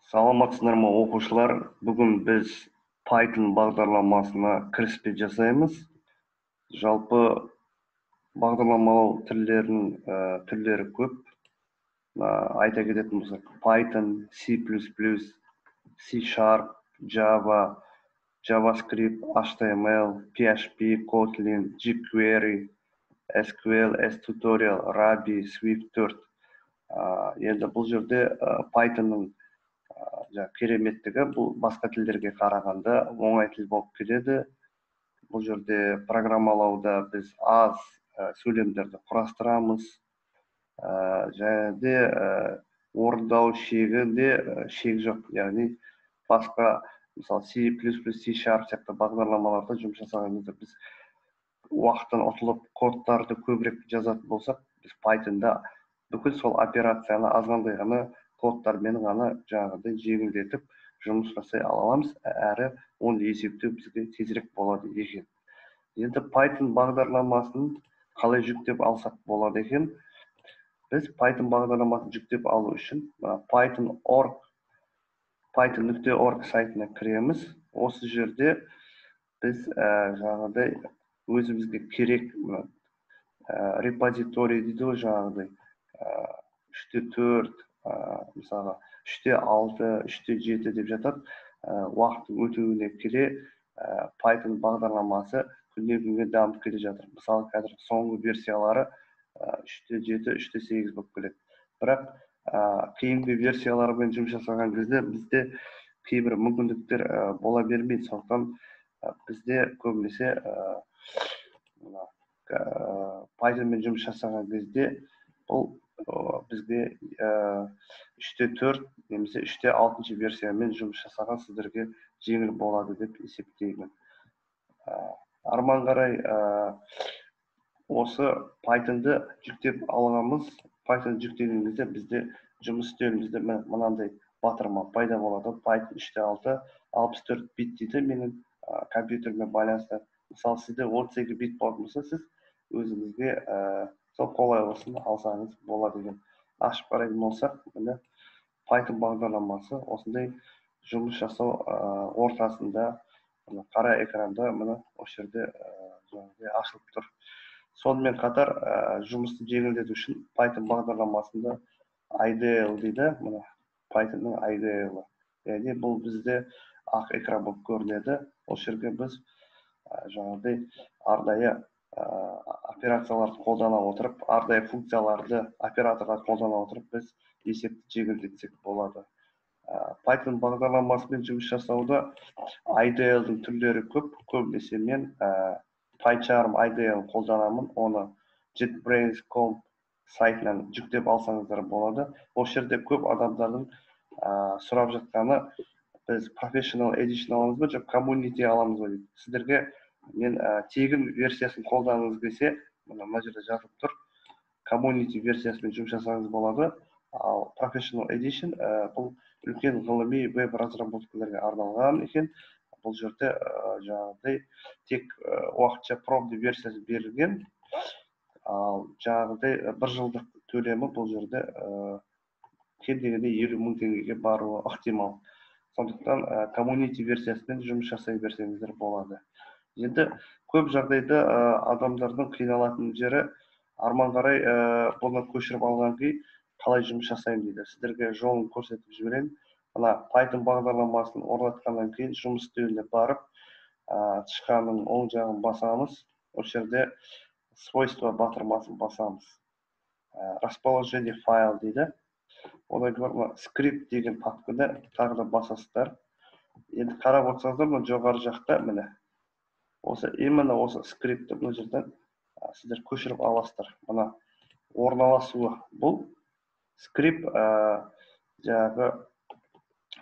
Саламатсыздар ма оқушылар? Бүгін біз Python бағдарламасына кіріспе жасаймыз. Жалпы бағдарламалау түрлері көп. Айта кететін болсақ, Python, C++, C#, Java, JavaScript, HTML, PHP, Kotlin, jQuery, SQL, S-Tutorial, Ruby, Swift 4. Енді бұл жерде Python'ның кереметтігі бұл басқа тілдерге қарағанда оңай тіл болып келеді. Бұл жерде программалауда біз аз сөйлемдерді құрастырамыз. Және де орындау шегінде шек жоқ. Яғни басқа мысалы C++, C# сияқты бағдарламаларда жұмыс жасаған кезде біз уақыттан ұтылып кодтарды көбірек жазатын болсақ, біз Python'да бүкіл сол операцияны азғандай ғана кодтармен ғана жаңағыдай жеңілдетіп жұмыс жасай аламыз, әрі оны есептеу бізге тезірек болады екен. Енді Python бағдарламасын қалай жүктеп алсақ болады екен? Біз Python бағдарламасын жүктеп алу үшін python.org сайтына кіреміз. Осы жерде біз жаңағыдай өзімізге керек репозиторий дейді ғой, жаңағыдай 3-4, мысалы 3-6, 3-7 деп жатады. Уақыттың өтуіне келе Python бағдарламасы күннен-күнге дамып келе жатыр. Мысалы қазір соңғы версиялары 3-7, 3-8 болып келеді. Бірақ кейінгі версиялармен жұмыс жасаған кезде бізде кейбір мүмкіндіктер бола бермейді. Сондықтан бізде көбінесе Pythonмен жұмыс жасаған кезде бұл бізге 3-4 немесе 3-6 версиямен жұмыс жасаған сіздерге жеңіл болады деп есептеймін. Арман қарай осы Python'ды жүктеп алғанбыз. Python жүктеген кезде бізде жұмыс істеуімізде мынандай батырма пайда болады. Python 3-6, 64 бит дейді менің компьютермен байланысты. Мысалы сізде 32 бит болатын болса, сіз өзіңізге сол қолайлысын алсаңыз болады екен. Ашып қарайтын болсақ, міне Python бағдарламасы осындай жұмыс жасау ортасында қара экранда міне осы жерде ашылып тұр. Сонымен қатар жұмысты жеңілдету үшін Python бағдарламасында IDL дейді, міне Python'ның IDL-ы. Яғни бұл бізде ақ экран болып көрінеді. Осы жерге біз жаңағыдай арнайы операцияларды қолдана отырып, арнайы функцияларды операторға қолдана отырып, біз есепті жеңілдетсек болады. Python бағдарламасымен жұмыс жасауда IDL-дің түрлері көп. Көбінесе мен PyCharm IDL қолданамын. Оны JetBrains.com сайтынан жүктеп алсаңыздар болады. Осы жерде көп адамдардың сұрап жатқаны, біз Professional Edition аламыз ба, жоқ Community аламыз ба дейді. Сіздерге мен тегін версиясын қолданыңыз десе, мына жерде жазылып тұр. Community версиясымен жұмыс жасаңыз болады. Ал Professional Edition бұл үлкен ғылыми веб разработкаларға арналған екен. Бұл жерде жаңағыдай тек уақытша пробный версиясы берілген. Ал жаңағыдай 1 жылдық төлемі бұл жерде кем дегенде 50 000 теңгеге баруы ықтимал. Сондықтан Community версиясымен жұмыс жасай берсеңіздер болады. Енді көп жағдайда адамдардың қиналатын жері, арман қарай бұны көшіріп алған кей қалай жұмыс жасаймын дейді. Сіздерге жолын көрсетіп жіберейін. Мына Python бағдарламасын орнатқаннан кейін жұмыс істеуіне барып, тышқанның оң жағын басамыз. Осы жерде свойства батырмасын басамыз. Расположение файл дейді. Одан кейін скрипт деген папканы тағы да басасыздар. Енді қарап отырсаңыздар, мына жоғары жақта міне осы именно осы скриптті бұл жерден сіздер көшіріп аласыздар. Мына орналасуы бұл скрипт жаңағы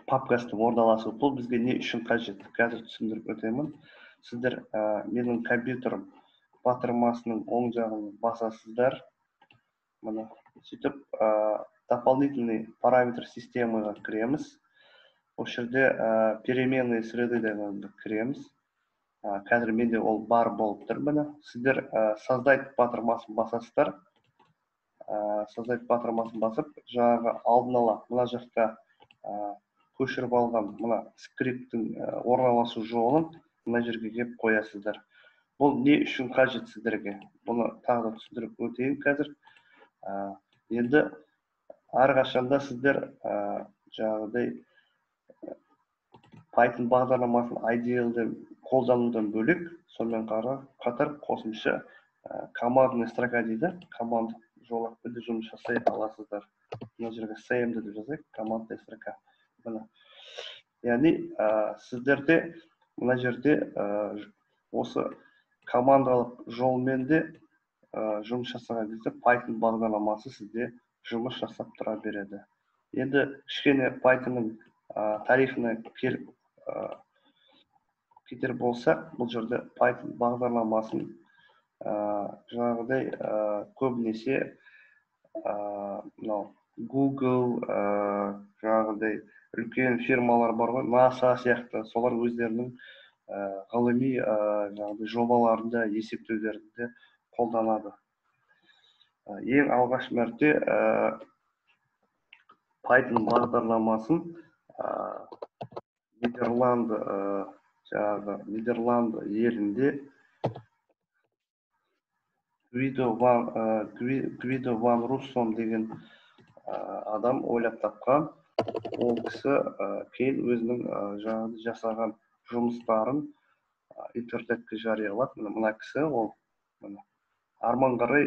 папкасының орналасуы. Бұл бізге не үшін қажет? Қазір түсіндіріп өтемін. Сіздер менің компьютерім батырмасының оң жағын басасыздар. Міне сөйтіп дополнительный параметр системаға кіреміз. Осы жерде переменные средыдан кіреміз. Қазір менде ол бар болып тұр. Міне сіздер создать батырмасын басасыздар. Создать батырмасын басып, жаңағы алдын ала мына жақта көшіріп алған мына скрипттің орналасу жолын мына жерге келіп қоясыздар. Бұл не үшін қажет сіздерге? Бұны тағы да түсіндіріп өтейін қазір. Енді әрқашанда сіздер жаңағыдай Python бағдарламасын IDL'ді қолданудан бөлек, сонымен қатар қосымша командный строка дейді, команд жолақпен де жұмыс жасай аласыздар. Мына жерге CMD деп жазайық, командный строка. Яғни сіздерде мына жерде осы командалық жолмен де жұмыс жасаған кезде Python бағдарламасы сізде жұмыс жасап тұра береді. Енді кішкене Pythonның тарихына келіп кетер болсақ, бұл жерде Python бағдарламасын жаңағыдай көбінесе Google, жаңағыдай үлкен фирмалар бар ғой, NASA сияқты, солар өздерінің ғылыми жобаларында, есептеулерінде қолданады. Ең алғаш мәрте Python бағдарламасын Нидерланд елінде Гвидо ван Руссом деген адам ойлап тапқан. Ол кісі кейін өзінің жасаған жұмыстарын интернетке жариялап, мына кісі ол арман қарай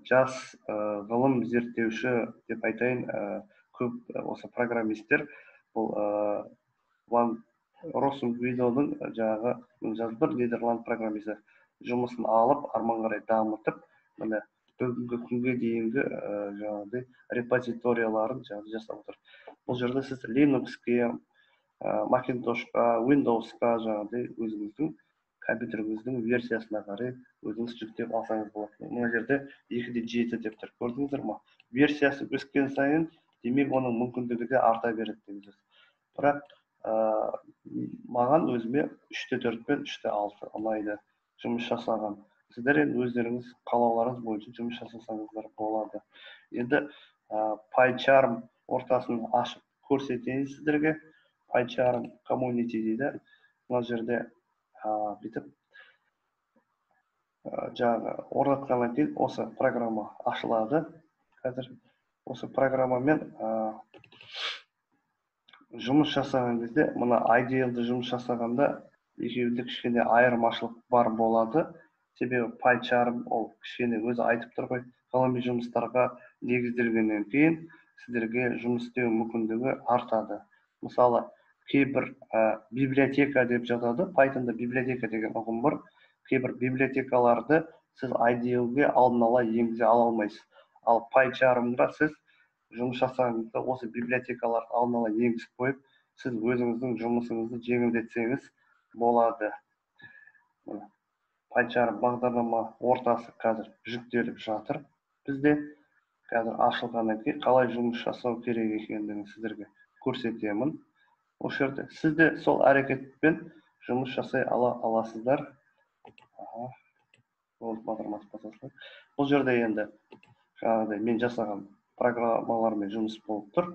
жас ғылым зерттеуші деп айтайын, көп осы программистер бұл Ван Россум Гвидоның жазып бір Нидерланд программисі жұмысын алып, арман қарай дамытып, міне бүгінгі күнге дейінгі репозиторияларын жасап отыр. Бұл жерде сіз Linux-ке, Macintosh-қа, Windows-қа өзіңіздің компьютеріңіздің версиясына қарай өзіңіз жүктеп алсаңыз болады. Мына жерде 2.7 деп тұр, көрдіңіздер ме? Версиясы өскен сайын, демек оның мүмкіндігі де арта береді дейміз. Бірақ маған өзіме 3.4 пен 3.6 ұнайды жұмыс жасаған. Сіздер өздеріңіз қалауларыңыз бойынша жұмыс жасасаңыздар болады. Енді PyCharm ортасын ашып көрсетейін сіздерге. PyCharm Community дейді. Мына жерде бүйтіп орнатқаннан кейін осы программа ашылады. Қазір осы программамен жұмыс жасаған кезде, мына IDL'ді жұмыс жасағанда екеуінде кішкене айырмашылық бар болады. Себебі PyCharm ол кішкене өзі айтып тұр ғой, ғылыми жұмыстарға негізделгеннен кейін сіздерге жұмыс істеу мүмкіндігі артады. Мысалы, кейбір библиотека деп жатады, Python'да библиотека деген ұғым бар. Кейбір библиотекаларды сіз IDL'ге алдын ала енгізе ала алмайсыз. Ал PyCharm'ға сіз жұмыс жасағаныңызда осы библиотекаларды алдын ала енгізіп қойып, сіз өзіңіздің жұмысыңызды жеңілдетсеңіз болады. PyCharm бағдарлама ортасы қазір жүктеліп жатыр. Бізде қазір ашылғаннан кейін қалай жұмыс жасау керек екендігін сіздерге көрсетемін. Осы жерде сізде сол әрекетпен жұмыс жасай аласыздар. Бұл жерде енді жаңағыдай мен жасаған программалармен жұмыс болып тұр.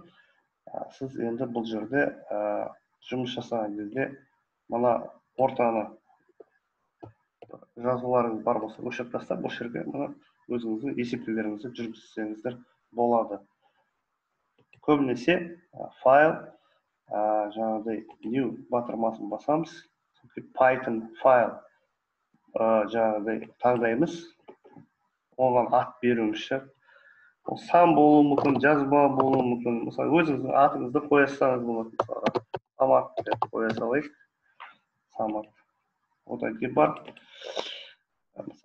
Сіз енді бұл жерде жұмыс жасаған кезде мына ортаны жазуларыңыз бар болса өшіріп тастап, бұл жерге өзіңіздің есептеулеріңізді жүргізсеңіздер болады. Көбінесе файл жаңағыдай new батырмасын басамыз. Python файл жаңағыдай таңдаймыз. Оған ат беруімізше. Ол сан болуы мүмкін, жазба болуы мүмкін. Мысалы, өзіңіздің атыңызды қоя салсаңыз болады. Мысалы, Самат деп қоя салайық. Самат. Одан кейін бар.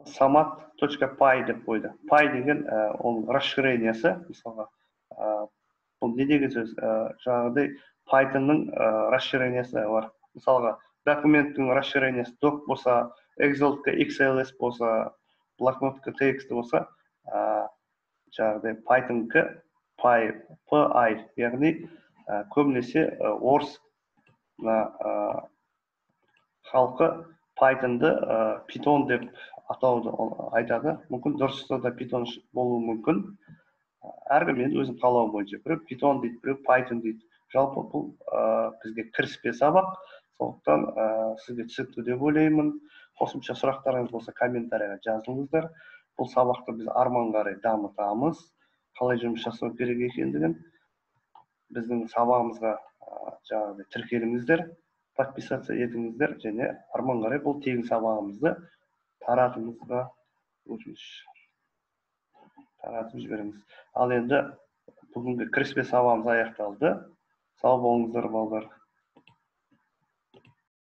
Samat.py деп қойды. Py деген оның расширениясы. Мысалға, бұл не деген сөз? Жаңағыдай Python'ның расширениясы бар. Мысалға, документтің расширениясы doc болса, Excel-ка XLS болса, блокнотқа TXT болса, жаңағыдай Python-ка PY, яғни көбінесе орыс халқы Python-ды Python деп атауды айтады. Мүмкін дұрыста да Python болуы мүмкін. Әркім енді өзінің қалауы бойынша. Біреу Python дейді, біреу Python дейді. Жалпы бұл бізге кіріспе сабақ. Сондықтан сізге түсінікті деп ойлаймын. Қосымша сұрақтарыңыз болса комментарийға жазылыңыздар. Бұл сабақты біз арман қарай дамытамыз. Қалай жұмыс жасау керек екендігін біздің сабағымызға жаңағыдай тіркеліңіздер, подписаться етіңіздер және арман қарай бұл тегін сабағымызды таратыңызға өтініш таратып жіберіңіз. Ал енді бүгінгі кіріспе сабағымыз аяқталды. Сау болыңыздар балдар.